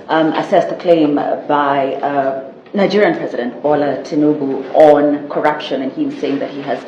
assessed a claim by Nigerian President Bola Tinubu on corruption, and him saying that he has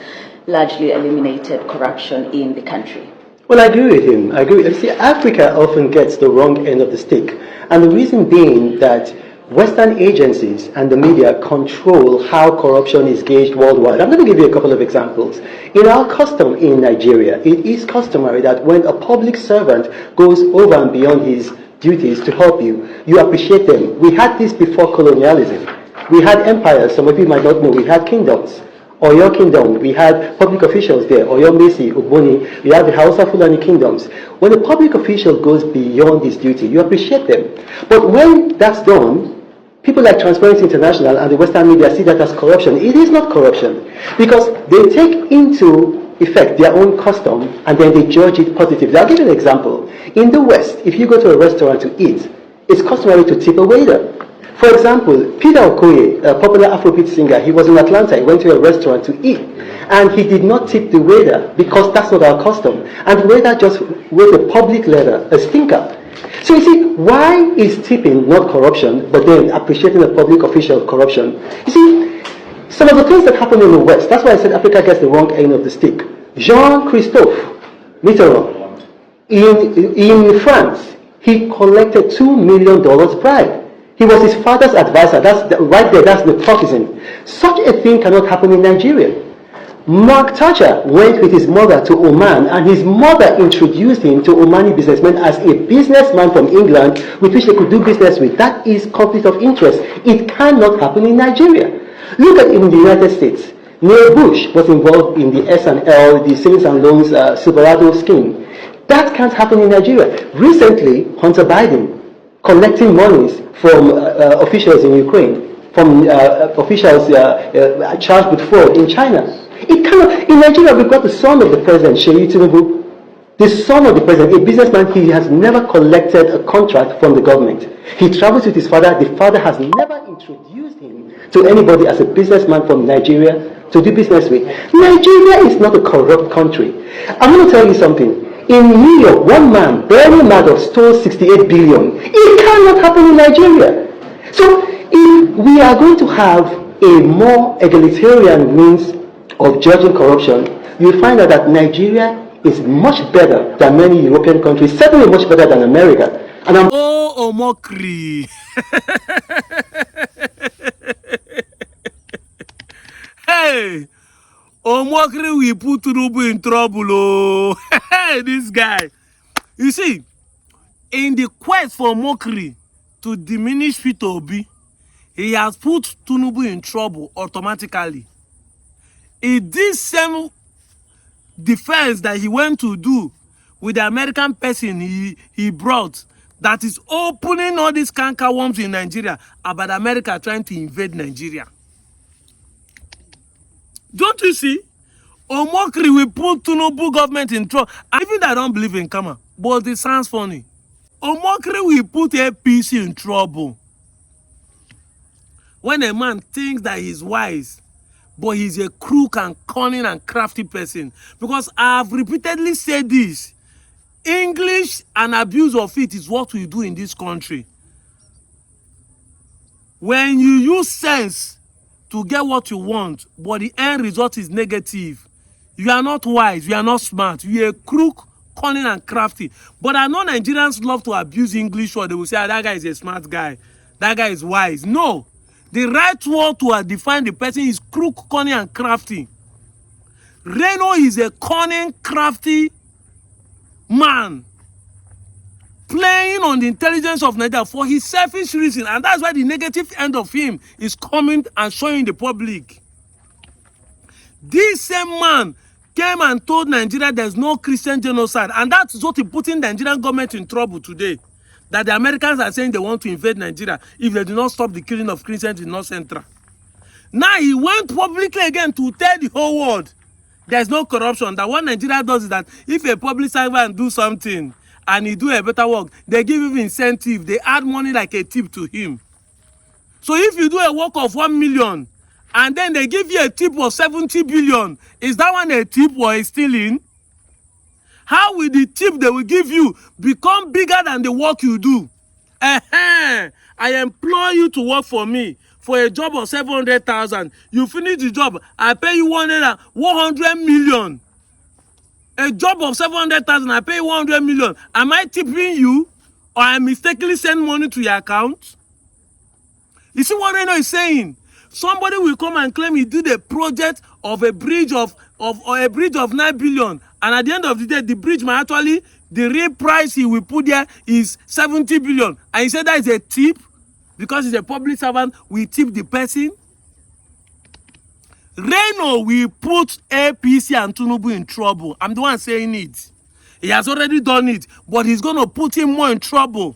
largely eliminated corruption in the country. Well, I agree with him. I agree. See, Africa often gets the wrong end of the stick. And the reason being that Western agencies and the media control how corruption is gauged worldwide. I'm going to give you a couple of examples. In our custom in Nigeria, it is customary that when a public servant goes over and beyond his duties to help you, you appreciate them. We had this before colonialism. We had empires, some of you might not know, we had kingdoms. Oyo Kingdom, we had public officials there, Oyo Mesi, Ugboni, we had the Hausa Fulani kingdoms. When a public official goes beyond his duty, you appreciate them. But when that's done, people like Transparency International and the Western media see that as corruption. It is not corruption, because they take into effect their own custom and then they judge it positively. I'll give you an example. In the West, if you go to a restaurant to eat, it's customary to tip a waiter. For example, Peter Okoye, a popular Afrobeat singer, he was in Atlanta, he went to a restaurant to eat, and he did not tip the waiter because that's not our custom. And the waiter just wrote a public letter, a stinker. So you see, why is tipping not corruption, but then appreciating a public official corruption? You see, some of the things that happen in the West, that's why I said Africa gets the wrong end of the stick. Jean-Christophe Mitterrand, in France, he collected $2 million bribe. He was his father's advisor. Right there, that's nepotism. Such a thing cannot happen in Nigeria. Mark Thatcher went with his mother to Oman, and his mother introduced him to Omani businessmen as a businessman from England with which they could do business with. That is conflict of interest. It cannot happen in Nigeria. Look at in the United States. Neil Bush was involved in the S&L, the Savings and Loans Silverado scheme. That can't happen in Nigeria. Recently, Hunter Biden collecting monies from officials in Ukraine, from officials charged with fraud in China. It cannot. In Nigeria, we've got the son of the president, Sheyi Tinubu. The son of the president, a businessman, he has never collected a contract from the government. He travels with his father. The father has never introduced him to anybody as a businessman from Nigeria to do business with. Nigeria is not a corrupt country. I'm going to tell you something. In New York, one man, Bernie Madoff, stole 68 billion. It cannot happen in Nigeria. So if we are going to have a more egalitarian means of judging corruption, you'll find out that Nigeria is much better than many European countries, certainly much better than America. And mockery. Hey, mockery we put Tinubu in trouble. Oh, this guy. You see, in the quest for mockery to diminish Peter Obi, he has put Tinubu in trouble automatically. In this same defense that he went to do with the American person he brought, that is opening all these canker worms in Nigeria about America trying to invade Nigeria. Don't you see? Mockery will put Tinubu government in trouble. Even I don't believe in karma, but it sounds funny. Mockery will put APC in trouble. When a man thinks that he's wise, but he's a crook and cunning and crafty person. Because I've repeatedly said this. English and abuse of it is what we do in this country. When you use sense to get what you want, but the end result is negative, you are not wise, you are not smart, you are a crook, cunning and crafty. But I know Nigerians love to abuse English, or they will say, ah, that guy is a smart guy, that guy is wise. No. The right word to define the person is crook, cunning, and crafty. Reno is a cunning, crafty man playing on the intelligence of Nigeria for his selfish reason, and that's why the negative end of him is coming and showing the public. This same man came and told Nigeria there's no Christian genocide, and that's what is putting the Nigerian government in trouble today. That the Americans are saying they want to invade Nigeria if they do not stop the killing of Christians in North Central. Now he went publicly again to tell the whole world there's no corruption. That what Nigeria does is that if a public servant do something and he do a better work, they give him incentive. They add money like a tip to him. So if you do a work of 1 million and then they give you a tip of 70 billion, is that one a tip or a stealing? How will the tip they will give you become bigger than the work you do? I employ you to work for me for a job of 700,000. You finish the job, I pay you 100 million. A job of 700,000, I pay you 100 million. Am I tipping you, or I mistakenly send money to your account? You see what Reno is saying? Somebody will come and claim he did a project of a bridge of 9 billion, and at the end of the day, the bridge might actually, the real price he will put there is 70 billion, and he said that is a tip because he's a public servant. We tip the person. Reno will put APC and Tinubu in trouble. I'm the one saying it. He has already done it, but he's going to put him more in trouble.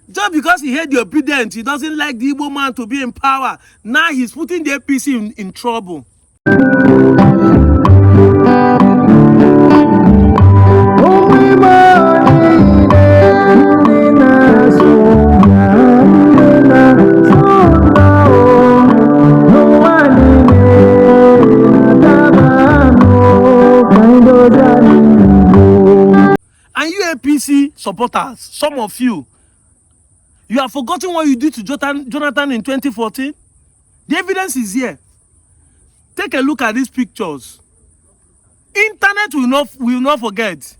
Just because he hate the obedient, he doesn't like the Igbo man to be in power. Now he's putting the APC in trouble. And you APC supporters, some of you, you have forgotten what you did to Jonathan in 2014? The evidence is here. Take a look at these pictures. Internet will not forget.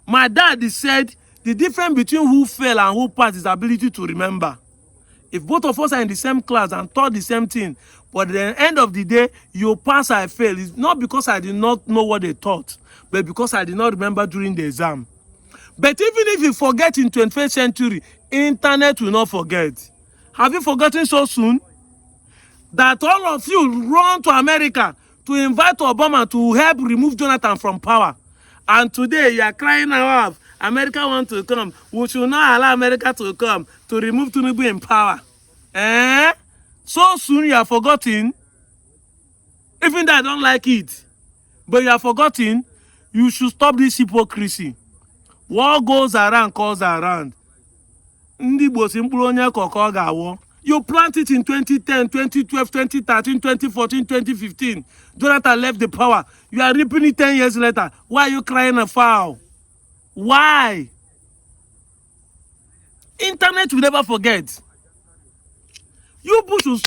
My dad said the difference between who fell and who passed is ability to remember. If both of us are in the same class and taught the same thing, but at the end of the day, you pass, I fail, it's not because I did not know what they taught, but because I did not remember during the exam. But even if you forget in 21st century, internet will not forget. Have you forgotten so soon? That all of you run to America to invite Obama to help remove Jonathan from power. And today you are crying out, America wants to come. We should not allow America to come to remove Tinubu in power. Eh? So soon you are forgotten. Even though I don't like it. But you are forgotten. You should stop this hypocrisy. What goes around comes around. You plant it in 2010, 2012, 2013, 2014, 2015. Jonathan left the power. You are reaping it 10 years later. Why are you crying a foul? Why? Internet will never forget. You should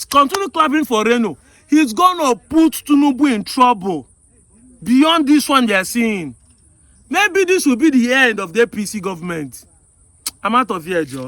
continue clapping for Reno. He's gonna put Tinubu in trouble. Beyond this one they are seeing. Maybe this will be the end of the APC government. I'm out of here, Joe.